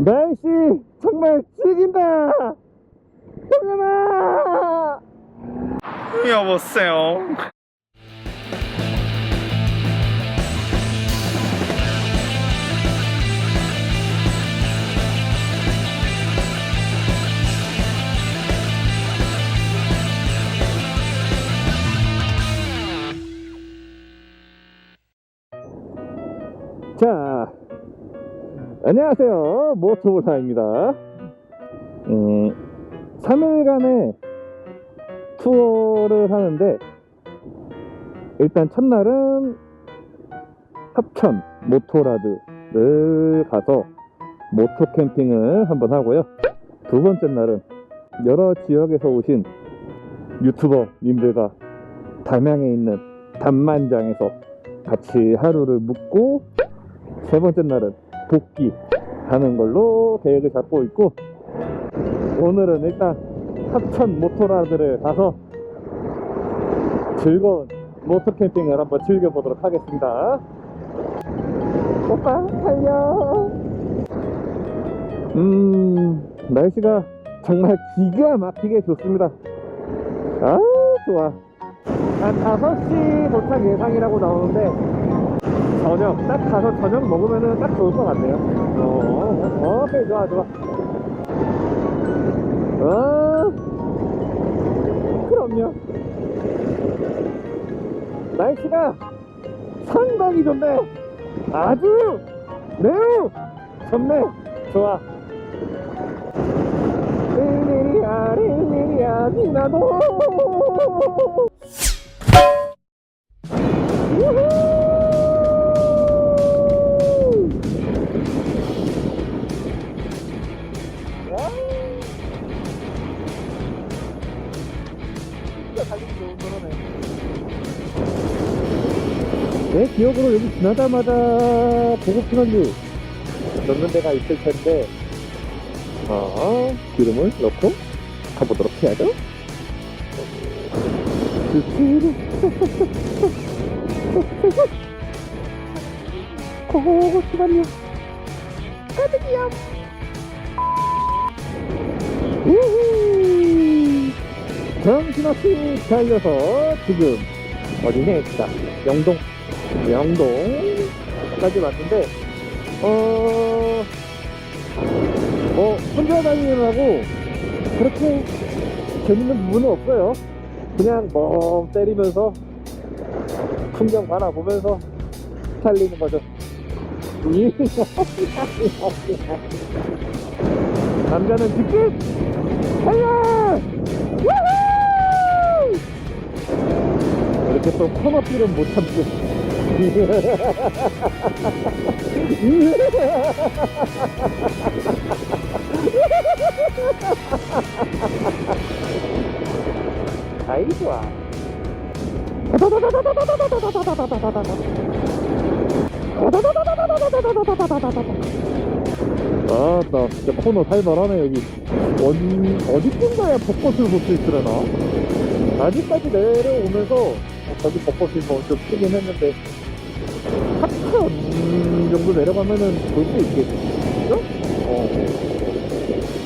날씨 정말 죽인다 동현아. 여보세요. 자, 안녕하세요, 모토블라입니다. 3일간의 투어를 하는데, 일단 첫날은 합천 모토라드를 가서 모토 캠핑을 한번 하고요. 두 번째 날은 여러 지역에서 오신 유튜버님들과 담양에 있는 담만장에서 같이 하루를 묵고, 세 번째 날은 복귀하는 걸로 계획을 잡고 있고, 오늘은 일단 합천 모토라드를 가서 즐거운 모토 캠핑을 한번 즐겨보도록 하겠습니다. 오빠 달려. 날씨가 정말 기가 막히게 좋습니다. 아 좋아. 한 5시 도착 예상이라고 나오는데, 저녁 딱 가서 저녁 먹으면은 딱 좋을 것 같네요. 오케이, 좋아. 그럼요. 날씨가 상당히 좋네. 아주 매우 좋네. 좋아. 릴리리야 니나도. 내 기억으로 여기 지나자마자 보급진원유 넣는 데가 있을 텐데, 기름을 넣고 가보도록 해야죠. 고급진원유 가득이야. 정신없이 달려서 지금 어디네? 자, 영동까지 왔는데, 혼자 다니느라고 그렇게 재밌는 부분은 없어요. 그냥 멍 때리면서 풍경 바라보면서 살리는 거죠. 남자는 직진! 달려! 이렇게 또 코너길은 못 참고. 아이 좋아. 나 진짜 코너 살벌하네. 여기 어디쯤가야 벚꽃을 볼 수 있으려나? 아직까지 내려오면서 저기 벚꽃이 좀 크긴 했는데, 합천 정도 내려가면은 볼 수 있겠죠?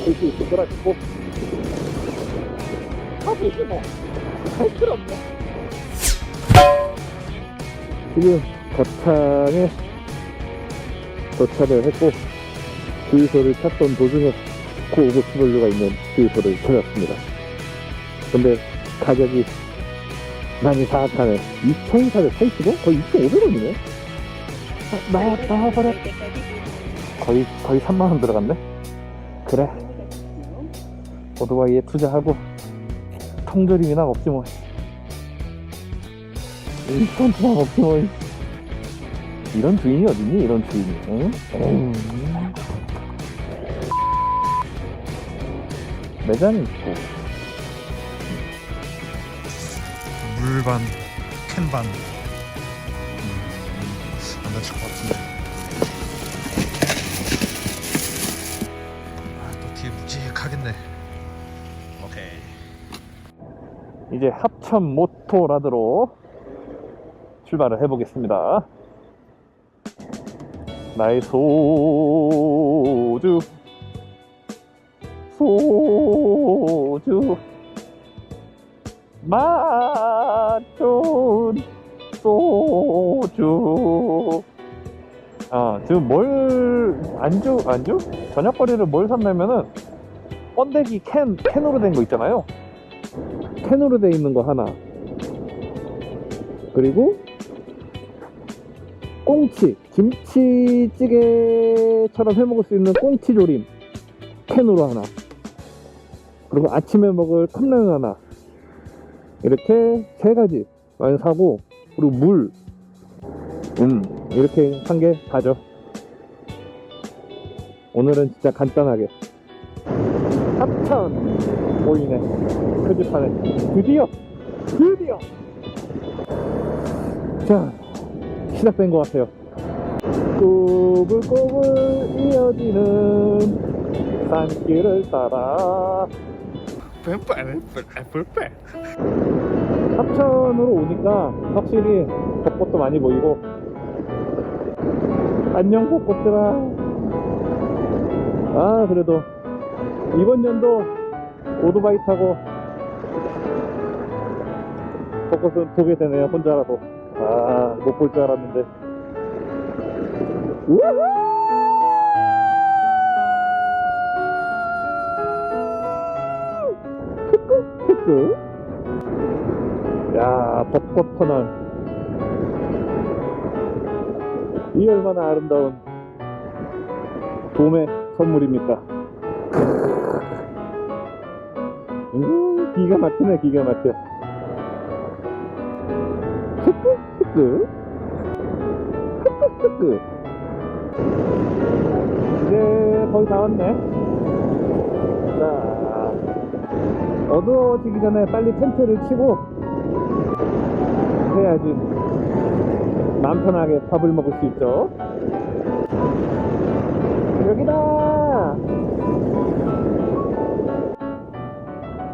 볼 수 있을 거라고. 보지 뭐. 할 필요 없네. 지금 거창에 도착을 했고, 주유소를 찾던 도중에 고고수벌류가 있는 주유소를 찾았습니다. 근데 가격이 많이 사악하네. 2,485? 거의 2,500원이네. 나와버려. 거의 3만원 들어갔네. 그래, 오토바이에 투자하고 통조림이나 먹지 뭐. 인스턴트나 먹지 뭐. 이런 주인이 어딨니? 이런 주인이. 응? 매장이 있고, 물반, 캔반. 안 다칠 것 같은데. 또 뒤에 묵직하겠네. 오케이. 이제 합천 모토라드로 출발을 해보겠습니다. 나의 소주 소주 맛 좋은 소주. 지금 안주? 저녁거리를 뭘 샀냐면은 번데기 캔으로 된 거 있잖아요. 캔으로 돼 있는 거 하나, 그리고 꽁치, 김치찌개처럼 해 먹을 수 있는 꽁치 조림 캔으로 하나, 그리고 아침에 먹을 컵라면 하나, 이렇게 3가지 많이 사고, 그리고 물 이렇게 한 개 다죠. 오늘은 진짜 간단하게. 합천 보이네. 표지판에 드디어 자, 시작된 것 같아요. 꼬불꼬불 이어지는 산길을 따라 합천으로 오니까 확실히 벚꽃도 많이 보이고. 안녕 벚꽃들아. 그래도 이번 연도 오토바이 타고 벚꽃을 보게 되네요. 혼자라도. 못 볼 줄 알았는데. 우후! 흑흑. 야, 벚꽃 터널. 이 얼마나 아름다운 봄의 선물입니까? 기가 막히네, 기가 막혀. 흑흑. 이제 거의 다 왔네. 자, 어두워지기 전에 빨리 텐트를 치고 해야지 마음 편하게 밥을 먹을 수 있죠. 여기다!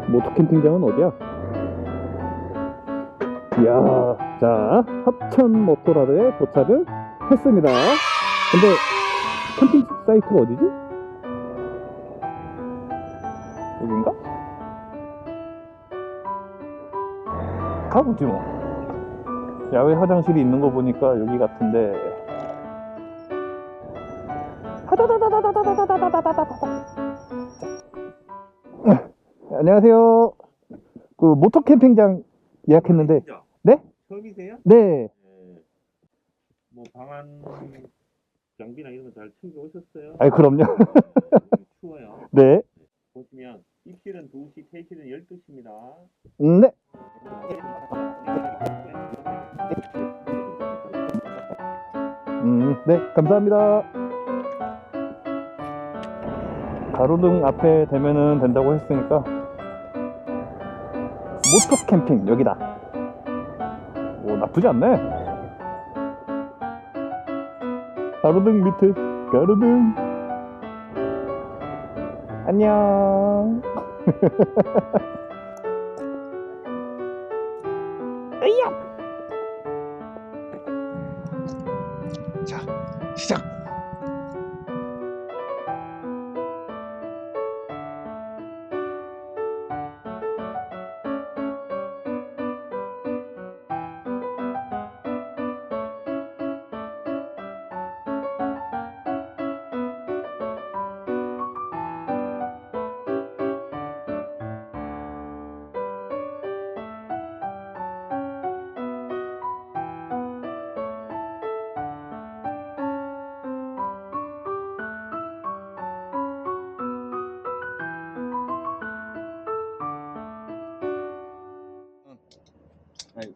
모토 캠핑장은 어디야? 이야, 자, 합천 모토라드에 도착을 했습니다. 근데 캠핑 사이트가 어디지? 여긴가? 가보지 뭐. 야외 화장실이 있는 거 보니까 여기 같은데. 안녕하세요. 그 모토 캠핑장 예약했는데. 네? 처음이세요? 네. 뭐 방안 장비나 이런 거 잘 챙겨 오셨어요? 아이, 그럼요. 추워요. 네. 보시면 입실은 2시, 퇴실은 12시입니다. 네. 네, 감사합니다. 가로등 앞에 대면은 된다고 했으니까 모토 캠핑 여기다. 오, 나쁘지 않네. 가로등 밑에 가로등. 안녕. 으야. 자, 시작.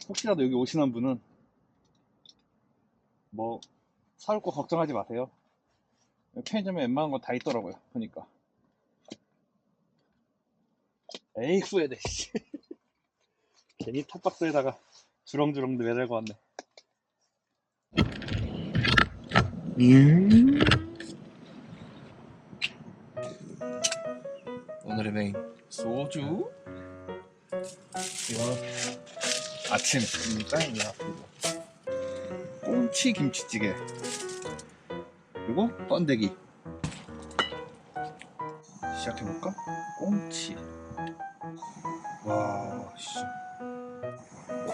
혹시라도 여기 오시는 분은 뭐 사올 거 걱정하지 마세요. 편의점에 웬만한 거 다 있더라고요. 보니까. 에이, 후회돼. 괜히 톱박스에다가 주렁주렁 매달고 왔네. 오늘의 메인 소주. 이거 아침입니다. 꽁치 김치찌개, 그리고 번데기. 시작해볼까? 꽁치. 와, 씨.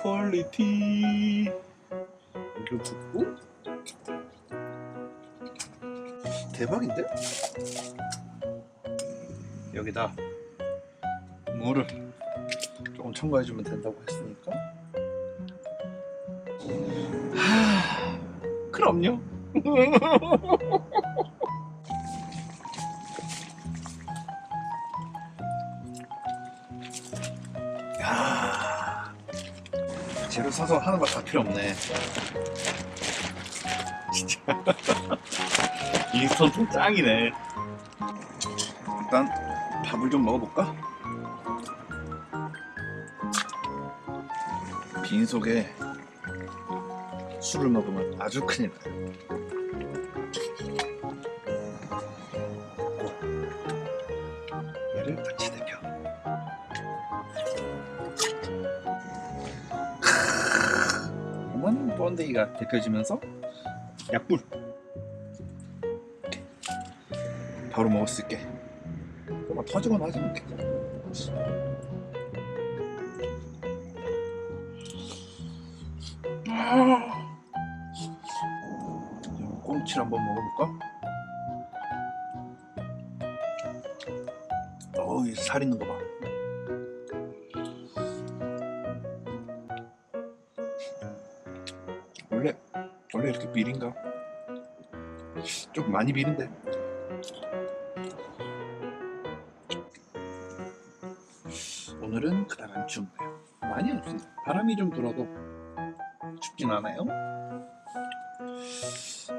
퀄리티. 이거 붓고 대박인데? 여기다 물을 조금 첨가해주면 된다고 했으니까. 그럼요. 야, 재료 사서 하는 거 다 필요 없네. 진짜 인스턴트 짱이네. 일단 밥을 좀 먹어볼까? 빈속에 술을 먹으면 아주 큰일 나요. 얘를 같이 데펴. 그러면 번데기가 데펴지면서 약불 이렇게 바로 먹을 수 있게. 막 터지거나 하지 않겠죠. 꽁치를 한번 먹어볼까? 어우, 살 있는 거 봐. 원래 이렇게 비린가? 좀 많이 비린데. 오늘은 그닥 안 춥네요. 많이 안 춥니다. 바람이 좀 불어도 춥진 않아요.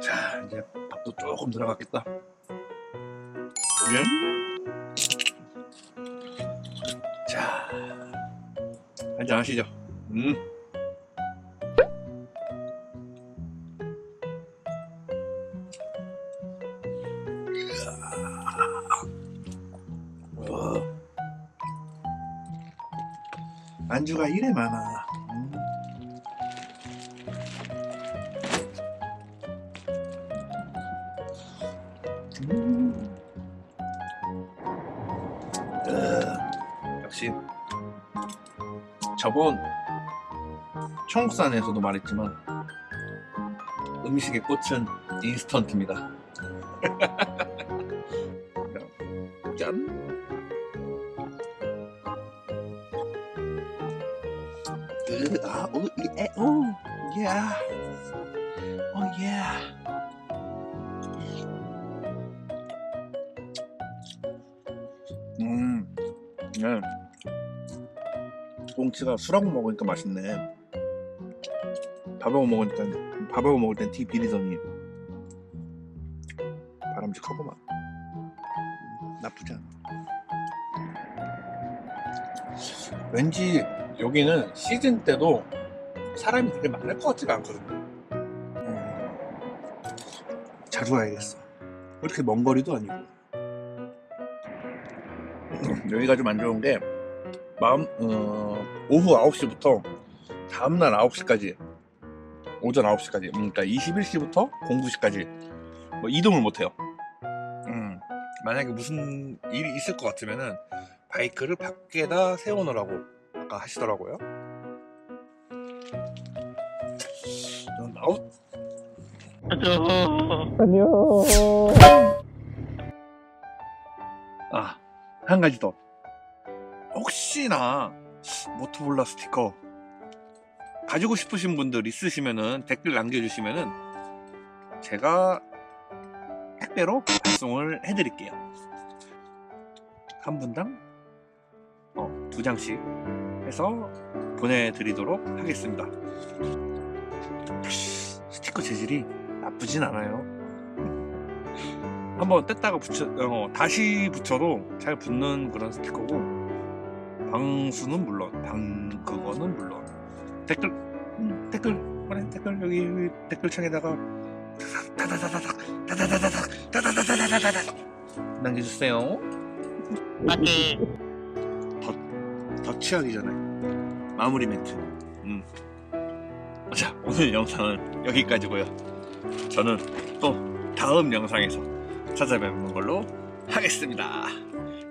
자, 이제 밥도 조금 들어갔겠다. 자, 한잔 하시죠. 안주가 이래 많아. 역시 저번 청국산에서도 말했지만 음식의 꽃은 인스턴트입니다. 짠. 네. 꽁치가 술하고 먹으니까 맛있네. 밥하고 먹을 땐 티 비리더니 바람직하구만. 나쁘지 않아. 왠지 여기는 시즌 때도 사람이 되게 많을 것 같지가 않거든요. 자주 와야겠어. 그렇게 먼 거리도 아니고. 여기가 좀 안 좋은 게 오후 9시부터 다음날 9시까지, 오전 9시까지, 그러니까 21시부터 09시까지 뭐 이동을 못해요. 만약에 무슨 일이 있을 것 같으면은 바이크를 밖에다 세워놓으라고 아까 하시더라고요. 안녕. 한 가지 더. 혹시나 모토볼라 스티커 가지고 싶으신 분들 있으시면은 댓글 남겨주시면은 제가 택배로 발송을 해드릴게요. 한 분당 2장씩 해서 보내드리도록 하겠습니다. 스티커 재질이 나쁘진 않아요. 한번 뗐다가 다시 붙여도 잘 붙는 그런 스티커고, 방수는 물론, 그거는 물론. 댓글 여기 댓글창에다가 남겨주세요. 더 취하기 전에 마무리 멘트. 자, 오늘 영상은 여기까지고요. 저는 또 다음 영상에서 찾아뵙는 걸로 하겠습니다.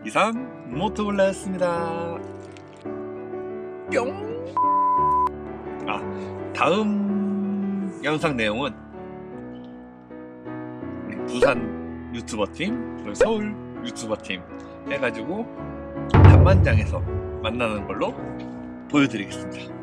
이상 모토블라였습니다. 뿅. 다음 영상 내용은 우리 부산 유튜버 팀 그리고 서울 유튜버 팀 해가지고 한만장에서 만나는 걸로 보여드리겠습니다.